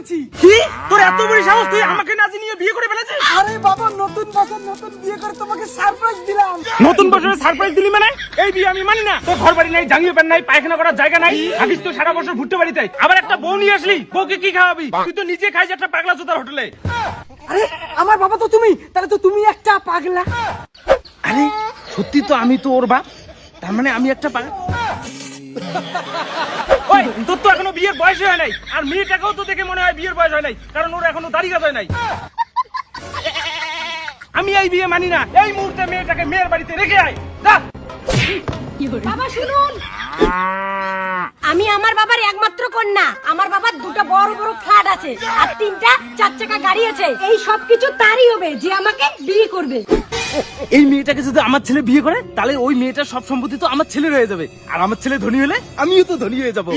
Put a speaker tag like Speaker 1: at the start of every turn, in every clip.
Speaker 1: করেছি।
Speaker 2: কি তোর এত বড় সাহস, তুই আমাকে না জানিয়ে বিয়ে করে ফেলেছিস?
Speaker 1: আরে বাবা, নতুন বছর নতুন বিয়ে করে তোমাকে সারপ্রাইজ দিলাম।
Speaker 2: নতুন বছরে সারপ্রাইজ দিলি মানে? এই বিয়ে আমি মানি না। তোর ঘর বাড়ি নাই, জাঙ্গিয়ে প্যান নাই, পায়খানা করার জায়গা নাই, থাকিস তো সারা বছর ভুট্টে বাড়িতে। আবার একটা বউ নিয়ে আসলি, বউকে কি খাওয়াবি? তুই তো নিজে খাইস একটা পাগলা জোতার হোটেলে।
Speaker 1: আরে আমার বাবা তো তুমি, তাহলে তো তুমি একটা পাগলা।
Speaker 2: আরে সত্যি তো আমি তো ওর বাপ, তার মানে আমি একটা পাগলা। ওই তোর তো এখনো বিয়ের বয়স হয় নাই, আর মেয়েটাকেও তো দেখে মনে হয় বিয়ের বয়স হয় নাই, কারণ ওর এখনো দাড়ি গাছ হয় নাই। আমি এই বিয়ে মানি না। এই মুহূর্তে মেয়েটাকে মেয়ের বাড়িতে রেখে আয়। যা।
Speaker 3: বাবা শুনুন, আমি আমার বাবার একমাত্র কন্যা। আমার বাবার দুটো বড় বড় ফ্ল্যাট আছে আর 3টা 4 চাকা গাড়ি আছে। এই সব কিছু তারই হবে যে আমাকে বিয়ে করবে।
Speaker 2: এই মেয়েটাকে যদি আমার ছেলে বিয়ে করে, তাহলে ওই মেয়েটার সব সম্পত্তি তো আমার ছেলের হয়ে যাবে, আর আমার ছেলে ধনী হলে আমিও তো ধনী হয়ে যাব।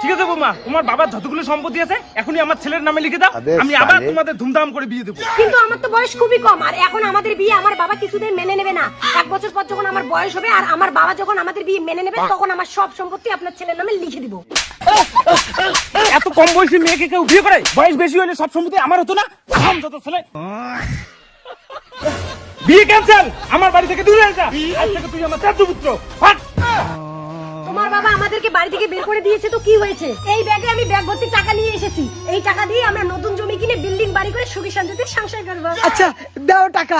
Speaker 2: ঠিক আছে বৌমা, তোমার বাবার যতগুলো সম্পত্তি আছে এখনই আমার ছেলের নামে লিখে দাও, আমি আবার তোমাদের ধুমধাম করে বিয়ে দেবো।
Speaker 3: কিন্তু আমার তো বয়স খুবই কম, আর এখন আমাদের বিয়ে আমার বাবা কিছুদিন মেনে নেবে না। 1 বছর পর যখন আমার বয়স হবে আর আমার বাবা যখন আমাদের বিয়ে মেনে নেবে, তখন আমার সব সম্পত্তি আপনার ছেলের নামে লিখে দিব।
Speaker 2: এত কম বয়সী মেয়েকে কেউ বিয়ে করে? বয়স বেশি হলে সব সম্পত্তি আমার হতো না? আম যত ছেলে। বিয়ে ক্যান্সেল, আমার বাড়ি থেকে দূরে যা। আজ থেকে তুই আমার ত্যায্য পুত্র। হাট।
Speaker 3: তোমার বাবা আমাদেরকে বাড়ি থেকে বের করে দিয়েছে তো কি হয়েছে? এই ব্যাগে আমি ব্যাগ ভর্তি টাকা নিয়ে এসেছি। এই টাকা দিয়ে আমরা নতুন জমি কিনে বিল্ডিং বাড়ি করে সুখী শান্তিতে সংসার করব।
Speaker 1: আচ্ছা দাও টাকা।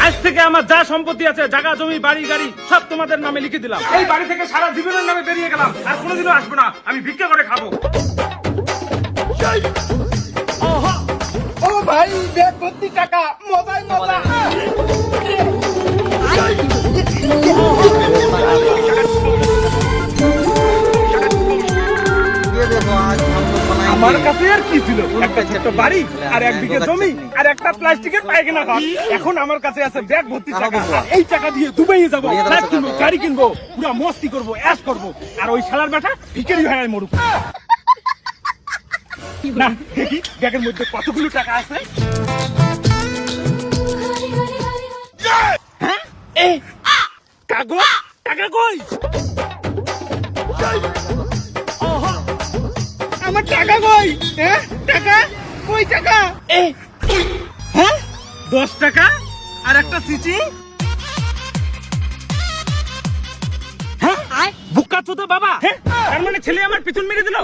Speaker 2: আজ থেকে আমার যা সম্পত্তি আছে, জায়গা জমি বাড়ি গাড়ি সব তোমাদের নামে লিখে দিলাম। এই বাড়ি থেকে সারা জীবনের নামে বেরিয়ে গেলাম, আর কোনোদিনও আসবো না। আমি ভিক্ষা করে খাবো।
Speaker 1: ও ভাই, ব্যাগ ভর্তি টাকা, মজাই মজা।
Speaker 2: আমার কাছে আর কি ছিল? একটা ছোট্ট বাড়ি আর 1 বিঘা জমি আর একটা প্লাস্টিকের পায়খানা ঘর। এখন আমার কাছে আছে ব্যাগ ভর্তি টাকা। এই টাকা দিয়ে দুবাইয়ে যাবো, ফ্ল্যাট কিনবো, গাড়ি কিনবো, পুরো মস্তি করবো, অ্যাশ করবো। আর ওই শালার বেটা ভিখারি হয়ে মরুক না। দেখি ব্যাগের মধ্যে কতগুলো টাকা আছে। হ্যাঁ, কাগজ টাকা কই? আমার টাকা কই? হ্যাঁ, টাকা কই? টাকা হ্যাঁ, 10 টাকা আর একটা চিঠি। হ্যাঁ, বুকা চোদা বাবা। হ্যাঁ, তার মানে ছেলে আমার পিছন মেরে দিল।